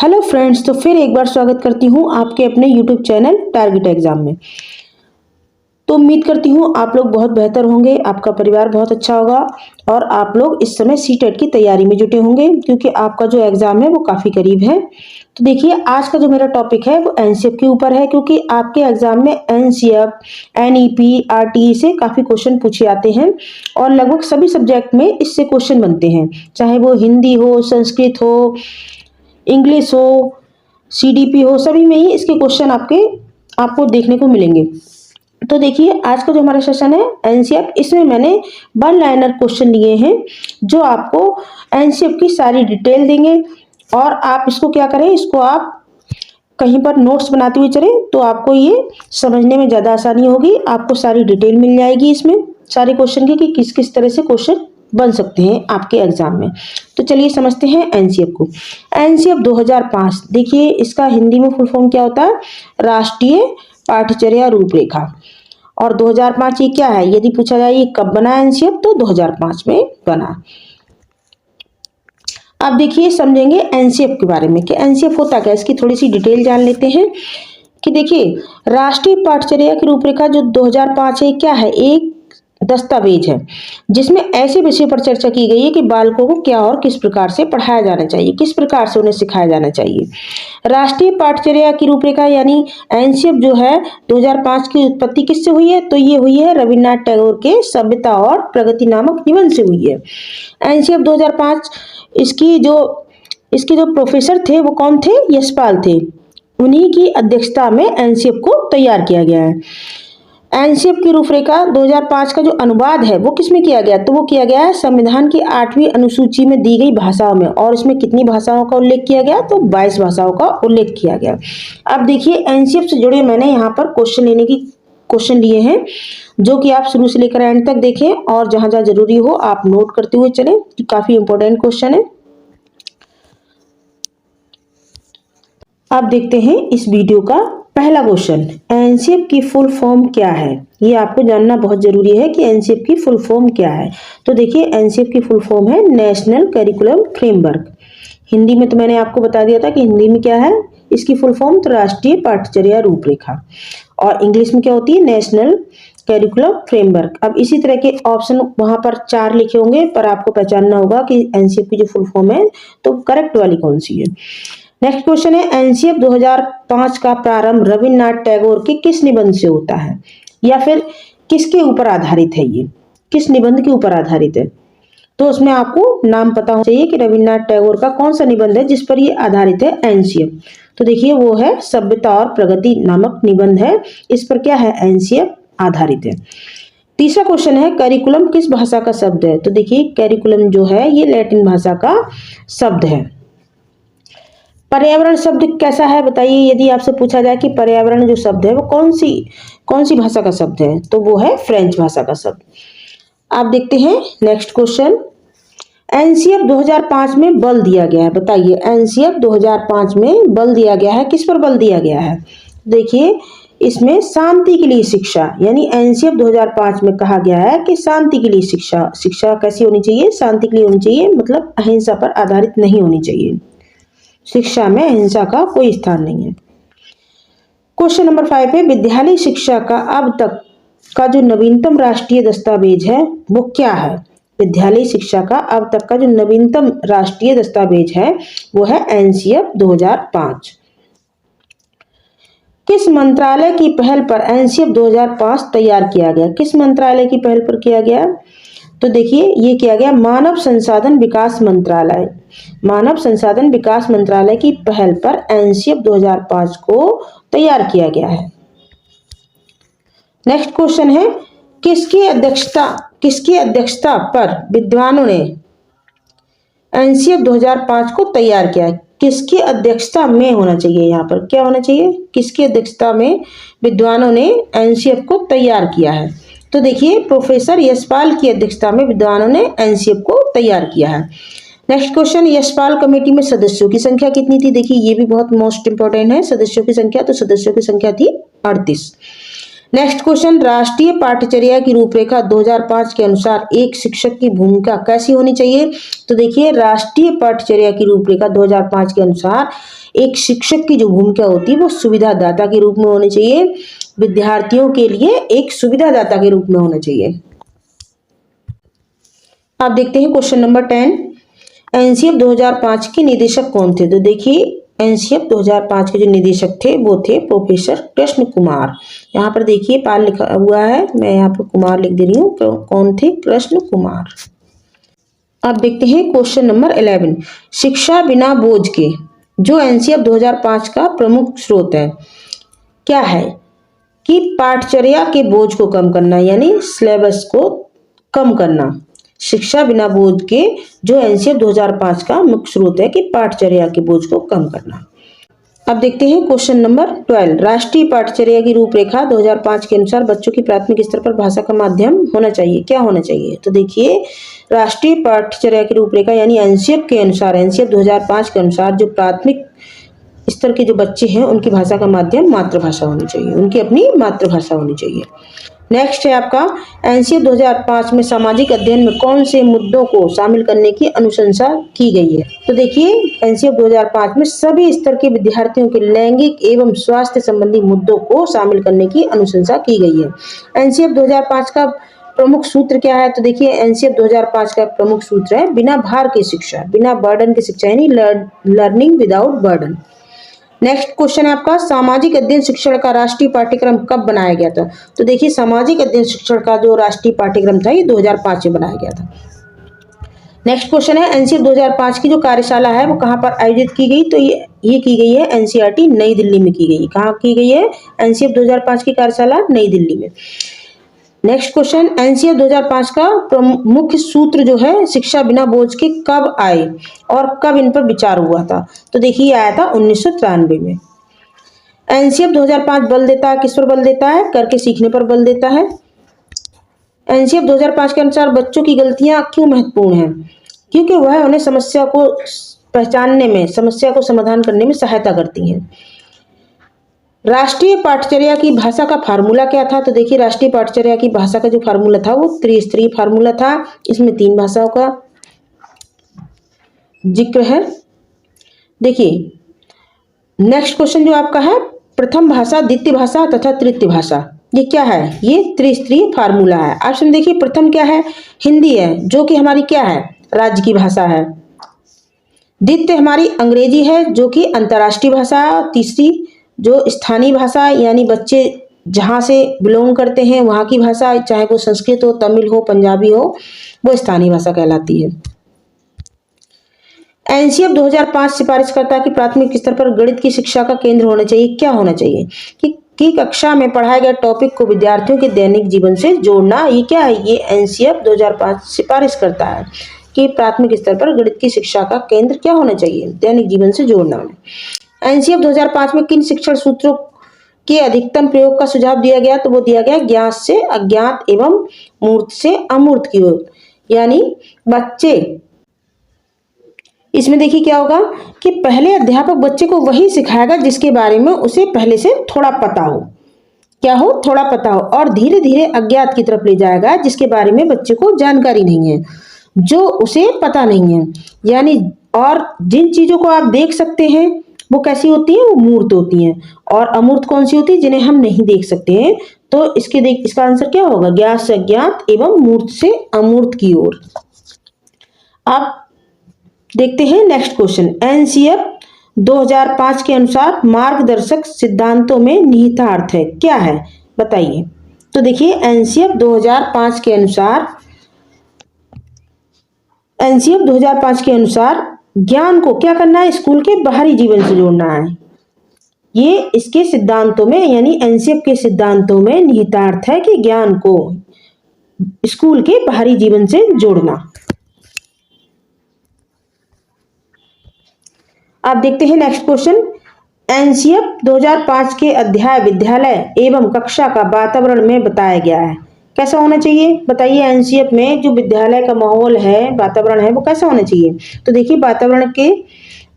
Hello friends, तो फिर एक बार स्वागत करती हूँ आपके अपने यूट्यूब चैनल टारगेट एग्जाम में। तो उम्मीद करती हूँ आप लोग बहुत बेहतर होंगे, आपका परिवार बहुत अच्छा होगा और आप लोग इस समय सीटेट की तैयारी में जुटे होंगे क्योंकि आपका जो एग्जाम है वो काफ़ी करीब है। तो देखिए, आज का जो मेरा टॉपिक है वो एनसीएफ के ऊपर है क्योंकि आपके एग्जाम में एनसीएफ, एनईपी, आरटीई से काफ़ी क्वेश्चन पूछे आते हैं और लगभग सभी सब्जेक्ट में इससे क्वेश्चन बनते हैं, चाहे वो हिंदी हो, संस्कृत हो, इंग्लिश हो, सीडीपी हो, सभी में ही इसके क्वेश्चन आपको देखने को मिलेंगे। तो देखिए, आज का जो हमारा सेशन है एनसीएफ, इसमें मैंने वन लाइनर क्वेश्चन लिए हैं जो आपको एनसीएफ की सारी डिटेल देंगे और आप इसको क्या करें, इसको आप कहीं पर नोट्स बनाते हुए चलें तो आपको ये समझने में ज़्यादा आसानी होगी। आपको सारी डिटेल मिल जाएगी इसमें सारे क्वेश्चन की कि किस किस तरह से क्वेश्चन बन सकते हैं आपके एग्जाम में। तो चलिए समझते हैं एनसीएफ को। एनसीएफ 2005, देखिए इसका हिंदी में फुल फॉर्म क्या होता है, राष्ट्रीय पाठ्यचर्या रूपरेखा। और 2005 ये क्या है, यदि पूछा जाए ये कब बना एनसीएफ तो 2005 में बना। अब देखिए समझेंगे एनसीएफ के बारे में कि एनसीएफ होता क्या है, इसकी थोड़ी सी डिटेल जान लेते हैं। कि देखिए, राष्ट्रीय पाठ्यचर्या की रूपरेखा जो 2005 है क्या है, एक दस्तावेज है जिसमें ऐसे विषय पर चर्चा की गई है कि बालकों को क्या और किस प्रकार से पढ़ाया जाना चाहिए, किस प्रकार से उन्हें सिखाया जाना चाहिए। राष्ट्रीय पाठ्यचर्या की रूपरेखा यानी एनसीएफ जो है 2005 की उत्पत्ति किससे हुई है, तो ये हुई है रविन्द्रनाथ टैगोर के सभ्यता और प्रगति नामक निबंध से हुई है। एनसीएफ 2005, इसकी जो प्रोफेसर थे वो कौन थे, यशपाल थे, उन्हीं की अध्यक्षता में एनसीएफ को तैयार किया गया है। एनसीएफ की रूपरेखा 2005 का जो अनुवाद है वो किसमें किया गया, तो वो किया गया है संविधान की 8वीं अनुसूची में दी गई भाषाओं में। और इसमें कितनी भाषाओं का उल्लेख किया गया, तो 22 भाषाओं का उल्लेख किया गया। अब देखिए, एनसीएफ से जुड़े मैंने यहाँ पर क्वेश्चन लिए हैं जो कि आप शुरू से लेकर एंड तक देखें और जहां जहां जरूरी हो आप नोट करते हुए चलें, काफी इंपॉर्टेंट क्वेश्चन है। अब देखते हैं इस वीडियो का पहला क्वेश्चन, एनसीएफ की फुल फॉर्म क्या है। ये आपको जानना बहुत जरूरी है कि एनसीएफ की फुल फॉर्म क्या है। तो देखिए, एनसीएफ की फुल फॉर्म है नेशनल करिकुलम फ्रेमवर्क। हिंदी में तो मैंने आपको बता दिया था कि हिंदी में क्या है इसकी फुल फॉर्म, तो राष्ट्रीय पाठ्यचर्या रूपरेखा। और इंग्लिश में क्या होती है, नेशनल करिकुलम फ्रेमवर्क। अब इसी तरह के ऑप्शन वहां पर 4 लिखे होंगे, पर आपको पहचानना होगा कि एनसीएफ की जो फुल फॉर्म है तो करेक्ट वाली कौन सी है। नेक्स्ट क्वेश्चन है, एनसीएफ 2005 का प्रारंभ रविन्द्रनाथ टैगोर के किस निबंध से होता है, या फिर किसके ऊपर आधारित है, ये किस निबंध के ऊपर आधारित है। तो उसमें आपको नाम पता होना चाहिए कि रविन्द्रनाथ टैगोर का कौन सा निबंध है जिस पर ये आधारित है एनसीएफ। तो देखिए, वो है सभ्यता और प्रगति नामक निबंध है, इस पर क्या है एनसीएफ आधारित है। तीसरा क्वेश्चन है, करिकुलम किस भाषा का शब्द है। तो देखिए, करिकुलम जो है ये लैटिन भाषा का शब्द है। पर्यावरण शब्द कैसा है बताइए, यदि आपसे पूछा जाए कि पर्यावरण जो शब्द है वो कौन सी भाषा का शब्द है, तो वो है फ्रेंच भाषा का शब्द। आप देखते हैं नेक्स्ट क्वेश्चन, एनसीएफ 2005 में बल दिया गया है, बताइए एनसीएफ 2005 में बल दिया गया है, किस पर बल दिया गया है। देखिए, इसमें शांति के लिए शिक्षा, यानी एनसीएफ 2005 में कहा गया है कि शांति के लिए शिक्षा कैसी होनी चाहिए, शांति के लिए होनी चाहिए, मतलब अहिंसा पर आधारित नहीं होनी चाहिए। शिक्षा में अहिंसा का कोई स्थान नहीं है। क्वेश्चन नंबर 5 है, विद्यालय शिक्षा का अब तक का जो नवीनतम राष्ट्रीय दस्तावेज है वो क्या है। विद्यालय शिक्षा का अब तक का जो नवीनतम राष्ट्रीय दस्तावेज है वो है एनसीएफ 2005। किस मंत्रालय की पहल पर एनसीएफ 2005 तैयार किया गया, किस मंत्रालय की पहल पर किया गया, तो देखिए ये किया गया मानव संसाधन विकास मंत्रालय। मानव संसाधन विकास मंत्रालय की पहल पर एनसीएफ 2005 को तैयार किया गया है। नेक्स्ट क्वेश्चन है, किसकी अध्यक्षता पर विद्वानों ने एनसीएफ 2005 को तैयार किया है। किसकी अध्यक्षता में होना चाहिए, यहाँ पर क्या होना चाहिए, किसकी अध्यक्षता में विद्वानों ने एनसीएफ को तैयार किया है। तो देखिए, प्रोफेसर यशपाल की अध्यक्षता में विद्वानों ने एनसीएफ को तैयार किया है। नेक्स्ट क्वेश्चन, यशपाल कमेटी में सदस्यों की संख्या कितनी थी। देखिए, ये भी बहुत मोस्ट इंपोर्टेंट है, सदस्यों की संख्या, तो सदस्यों की संख्या थी 38। नेक्स्ट क्वेश्चन, राष्ट्रीय पाठ्यचर्या की रूपरेखा 2005 के अनुसार एक शिक्षक की भूमिका कैसी होनी चाहिए? तो देखिए, राष्ट्रीय पाठ्यचर्या की रूपरेखा 2005 के अनुसार एक शिक्षक की जो भूमिका होती है वो सुविधादाता के रूप में होनी चाहिए, विद्यार्थियों के लिए एक सुविधादाता के रूप में होना चाहिए। आप देखते हैं क्वेश्चन नंबर 10, एनसीएफ 2005 के निदेशक कौन थे? तो देखिए, एनसीएफ 2005 के जो निदेशक थे वो थे प्रोफेसर कृष्ण कुमार। यहाँ पर देखिए पाल लिखा हुआ है, मैं यहाँ पर कुमार लिख दे रही हूँ। कौन थे? कृष्ण कुमार। अब देखते हैं क्वेश्चन नंबर 11, शिक्षा बिना बोझ के जो एनसीएफ 2005 का प्रमुख स्रोत है क्या है? कि पाठचर्या के बोझ को कम करना, यानी सिलेबस को कम करना। शिक्षा बिना बोझ के जो एनसीएफ 2005 का मुख्य स्रोत है कि पाठचर्या के बोझ को कम करना। अब देखते हैं क्वेश्चन नंबर 12, राष्ट्रीय पाठचर्या की रूपरेखा 2005 के अनुसार बच्चों की प्राथमिक स्तर पर भाषा का माध्यम होना चाहिए, क्या होना चाहिए? तो देखिए, राष्ट्रीय पाठचर्या की रूपरेखा यानी एनसीएफ के अनुसार, एनसीएफ 2005 के अनुसार जो प्राथमिक स्तर के जो बच्चे हैं उनकी भाषा का माध्यम मातृभाषा होनी चाहिए, उनकी अपनी मातृभाषा होनी चाहिए। नेक्स्ट है आपका, एनसीएफ 2005 में सामाजिक अध्ययन में कौन से मुद्दों को शामिल करने की अनुशंसा की गई है? तो देखिए, एनसीएफ 2005 में सभी स्तर के विद्यार्थियों के लैंगिक एवं स्वास्थ्य संबंधी मुद्दों को शामिल करने की अनुशंसा की गई है। एनसीएफ 2005 का प्रमुख सूत्र क्या है? तो देखिए, एनसीएफ 2005 का प्रमुख सूत्र है बिना भार की शिक्षा, बिना बर्डन की शिक्षा, यानी learning without burden. Next question है आपका, सामाजिक अध्ययन शिक्षण का राष्ट्रीय पाठ्यक्रम कब बनाया गया था? तो देखिए, सामाजिक अध्ययन शिक्षण का जो राष्ट्रीय पाठ्यक्रम था ये 2005 में बनाया गया था। नेक्स्ट क्वेश्चन है, एनसीएफ 2005 की जो कार्यशाला है वो कहाँ पर आयोजित की गई? तो ये की गई है एनसीईआरटी नई दिल्ली में की गई। कहाँ की गई है एनसीएफ 2005 की कार्यशाला? नई दिल्ली में। नेक्स्ट क्वेश्चन, एनसीएफ 2005 का मुख्य सूत्र जो है शिक्षा बिना बोझ के कब आए और कब इन पर विचार हुआ था? तो देखिए, आया था 1993 में। एनसीएफ 2005 बल देता है, किस पर बल देता है? करके सीखने पर बल देता है। एनसीएफ 2005 के अनुसार बच्चों की गलतियां क्यों महत्वपूर्ण हैं? क्योंकि वह उन्हें समस्या को पहचानने में, समस्या को समाधान करने में सहायता करती हैं। राष्ट्रीय पाठ्यचर्या की भाषा का फार्मूला क्या था? तो देखिए, राष्ट्रीय पाठ्यचर्या की भाषा का जो फार्मूला था वो त्रिस्तरीय फार्मूला था। इसमें 3 भाषाओं का जिक्र है। देखिए, नेक्स्ट क्वेश्चन जो आपका है, प्रथम भाषा, द्वितीय भाषा तथा तृतीय भाषा, ये क्या है? ये त्रिस्तरीय फार्मूला है। ऑप्शन देखिए, प्रथम क्या है? हिंदी है, जो कि हमारी क्या है? राज्य की भाषा है। द्वितीय हमारी अंग्रेजी है, जो कि अंतर्राष्ट्रीय भाषा है। तीसरी जो स्थानीय भाषा, यानी बच्चे जहाँ से बिलोंग करते हैं वहाँ की भाषा, चाहे वो संस्कृत हो, तमिल हो, पंजाबी हो, वो स्थानीय भाषा कहलाती है। एनसीएफ 2005 सिफारिश करता है कि प्राथमिक स्तर पर गणित की शिक्षा का केंद्र होना चाहिए, क्या होना चाहिए? कि कक्षा में पढ़ाए गए टॉपिक को विद्यार्थियों के दैनिक जीवन से जोड़ना। ये क्या है? ये एनसीएफ 2005 सिफारिश करता है कि प्राथमिक स्तर पर गणित की शिक्षा का केंद्र क्या होना चाहिए? दैनिक जीवन से जोड़ना। एनसीएफ 2005 में किन शिक्षण सूत्रों के अधिकतम प्रयोग का सुझाव दिया गया? तो वो दिया गया ज्ञात से अज्ञात एवं मूर्त से अमूर्त की ओर, यानी बच्चे, इसमें देखिए क्या होगा कि पहले अध्यापक बच्चे को वही सिखाएगा जिसके बारे में उसे पहले से थोड़ा पता हो, क्या हो? थोड़ा पता हो, और धीरे धीरे अज्ञात की तरफ ले जाएगा जिसके बारे में बच्चे को जानकारी नहीं है, जो उसे पता नहीं है। यानी और जिन चीजों को आप देख सकते हैं वो कैसी होती हैं? वो मूर्त होती हैं। और अमूर्त कौन सी होती है? जिन्हें हम नहीं देख सकते हैं। तो इसका आंसर क्या होगा? ज्ञात से अज्ञात एवं मूर्त से अमूर्त की ओर। आप देखते हैं नेक्स्ट क्वेश्चन, एनसीएफ 2005 के अनुसार मार्गदर्शक सिद्धांतों में निहितार्थ है, क्या है? बताइए। तो देखिए, एनसीएफ 2005 के अनुसार ज्ञान को क्या करना है? स्कूल के बाहरी जीवन से जोड़ना है। ये इसके सिद्धांतों में, यानी एनसीएफ के सिद्धांतों में निहितार्थ है कि ज्ञान को स्कूल के बाहरी जीवन से जोड़ना। आप देखते हैं नेक्स्ट क्वेश्चन, एनसीएफ 2005 के अध्याय विद्यालय एवं कक्षा का वातावरण में बताया गया है, कैसा होना चाहिए? बताइए, एनसीएफ में जो विद्यालय का माहौल है, वातावरण है, वो कैसा होना चाहिए? तो देखिए, वातावरण के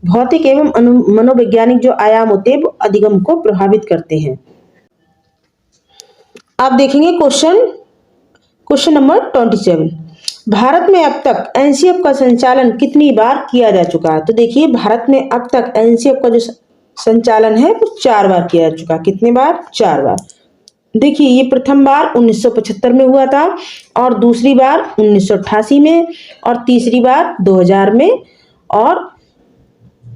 भौतिक एवं मनोवैज्ञानिक जो आयाम होते हैं वो अधिगम को प्रभावित करते हैं। आप देखेंगे क्वेश्चन नंबर 27। भारत में अब तक एनसीएफ का संचालन कितनी बार किया जा चुका है? तो देखिए भारत में अब तक एनसीएफ का जो संचालन है वो 4 बार किया जा चुका। कितने बार? 4 बार। देखिए ये प्रथम बार 1975 में हुआ था, और दूसरी बार 1988 में, और तीसरी बार 2000 में, और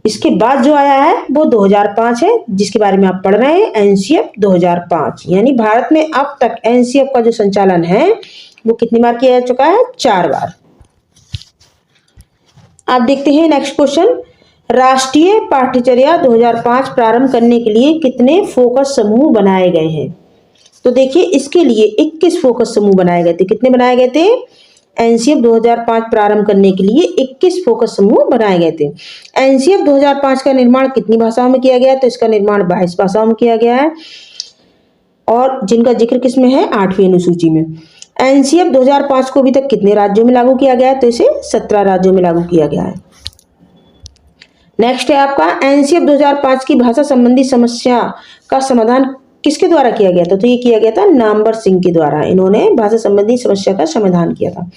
इसके बाद जो आया है वो 2005 है, जिसके बारे में आप पढ़ रहे हैं एनसीएफ 2005। यानी भारत में अब तक एनसीएफ का जो संचालन है वो कितनी बार किया जा चुका है? 4 बार। आप देखते हैं नेक्स्ट क्वेश्चन। राष्ट्रीय पाठ्यचर्या 2005 प्रारंभ करने के लिए कितने फोकस समूह बनाए गए हैं? तो देखिए इसके लिए 21 फोकस समूह बनाए गए थे। कितने बनाए गए थे? एनसीएफ 2005 प्रारंभ करने के लिए 21 फोकस समूह बनाए गए थे। एनसीएफ 2005 का निर्माण कितनी भाषाओं में किया गया? तो इसका निर्माण 22 भाषाओं में किया गया है, और जिनका जिक्र किसमें है? 8वीं अनुसूची में। एनसीएफ 2005 को अभी तक कितने राज्यों में लागू किया गया है? तो इसे 17 राज्यों में लागू किया गया है। नेक्स्ट है आपका एनसीएफ 2005 की भाषा संबंधी समस्या का समाधान किसके द्वारा किया गया था? तो ये किया गया था नामवर सिंह के द्वारा। इन्होंने भाषा संबंधी समस्या का समाधान किया था।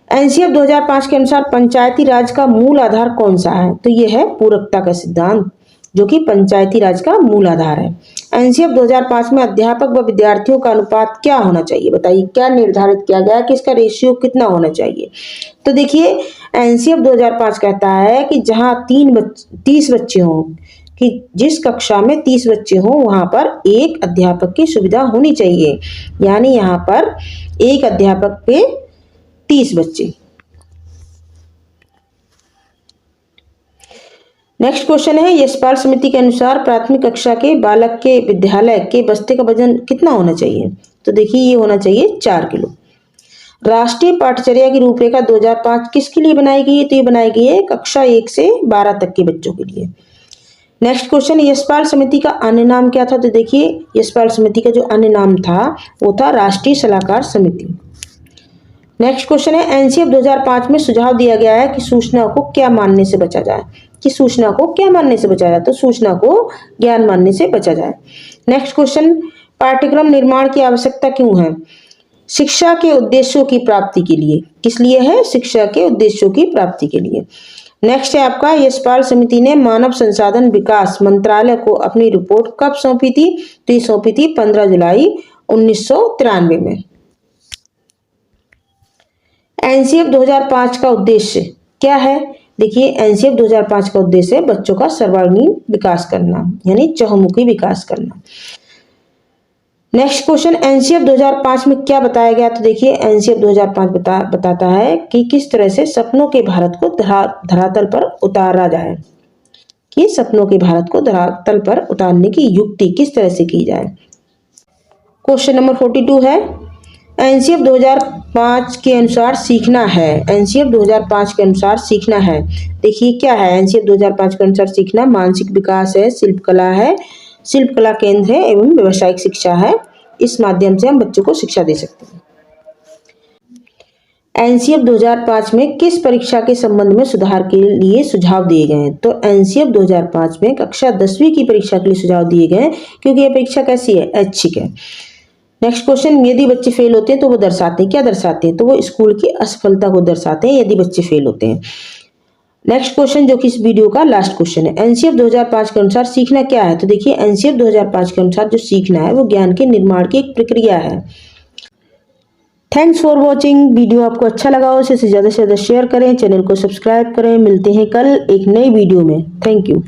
एनसीएफ 2005 के अनुसार पंचायती राज का मूल आधार कौन सा है? तो ये है पूरकता का सिद्धांत, जो कि पंचायती राज का मूल आधार है। एनसीएफ 2005 में अध्यापक व विद्यार्थियों का अनुपात क्या होना चाहिए? बताइए क्या निर्धारित किया गया कि इसका रेशियो कितना होना चाहिए? तो देखिए एनसीएफ 2005 कहता है कि जहां 30 बच्चे हों, कि जिस कक्षा में 30 बच्चे हों वहां पर एक अध्यापक की सुविधा होनी चाहिए। यानी यहाँ पर एक अध्यापक पे 30 बच्चे। नेक्स्ट क्वेश्चन है यशपाल समिति के अनुसार प्राथमिक कक्षा के बालक के विद्यालय के बस्ते का वजन कितना होना चाहिए? तो देखिए ये होना चाहिए 4 किलो। राष्ट्रीय पाठ्यचर्या की रूपरेखा 2005 किसके लिए बनाई गई है? तो ये बनाई गई है कक्षा 1 से 12 तक के बच्चों के लिए। नेक्स्ट क्वेश्चन यशपाल समिति का अन्य नाम क्या था? तो देखिए यशपाल समिति का जो अन्य नाम था वो था राष्ट्रीय सलाहकार समिति। नेक्स्ट क्वेश्चन है एनसीएफ 2005 में सुझाव दिया गया है कि सूचना को क्या मानने से बचा जाए? कि सूचना को क्या मानने से बचा जाए? तो सूचना को ज्ञान मानने से बचा जाए। नेक्स्ट क्वेश्चन पाठ्यक्रम निर्माण की आवश्यकता क्यों है? शिक्षा के उद्देश्यों की प्राप्ति के लिए। किस लिए है? शिक्षा के उद्देश्यों की प्राप्ति के लिए। नेक्स्ट है आपका यशपाल समिति ने मानव संसाधन विकास मंत्रालय को अपनी रिपोर्ट कब सौंपी थी? तो ये सौंपी थी 15 जुलाई 1993 में। एनसीएफ 2005 का उद्देश्य क्या है? देखिए एनसीएफ 2005 का उद्देश्य है बच्चों का सर्वांगीण विकास करना, यानी चहुमुखी विकास करना। नेक्स्ट क्वेश्चन एनसीएफ 2005 में क्या बताया गया? तो देखिए एनसीएफ 2005 बताता है कि किस तरह से सपनों के भारत को धरातल पर उतारा जाए, कि सपनों के भारत को धरातल पर उतारने की युक्ति किस तरह से की जाए। क्वेश्चन नंबर 42 है एनसीएफ 2005 के अनुसार सीखना है। एनसीएफ 2005 के अनुसार सीखना है, देखिए क्या है एनसीएफ 2005 के अनुसार सीखना? मानसिक विकास है, शिल्पकला है, शिल्पकला केंद्र है एवं व्यवसायिक शिक्षा है। इस माध्यम से हम बच्चों को शिक्षा दे सकते हैं। एनसीएफ 2005 में किस परीक्षा के संबंध में सुधार के लिए सुझाव दिए गए हैं? तो एनसीएफ 2005 में कक्षा 10वीं की परीक्षा के लिए सुझाव दिए गए हैं, क्योंकि यह परीक्षा कैसी है? ऐच्छिक है। नेक्स्ट क्वेश्चन यदि बच्चे फेल होते हैं तो वो दर्शाते हैं, क्या दर्शाते हैं? तो वो स्कूल की असफलता को दर्शाते हैं यदि बच्चे फेल होते हैं। नेक्स्ट क्वेश्चन जो कि इस वीडियो का लास्ट क्वेश्चन है एनसीएफ 2005 के अनुसार सीखना क्या है? तो देखिए एनसीएफ 2005 के अनुसार जो सीखना है वो ज्ञान के निर्माण की एक प्रक्रिया है। Thanks for watching. वीडियो आपको अच्छा लगा हो इसे ज़्यादा से ज़्यादा शेयर करें, चैनल को सब्सक्राइब करें। मिलते हैं कल एक नई वीडियो में। Thank you.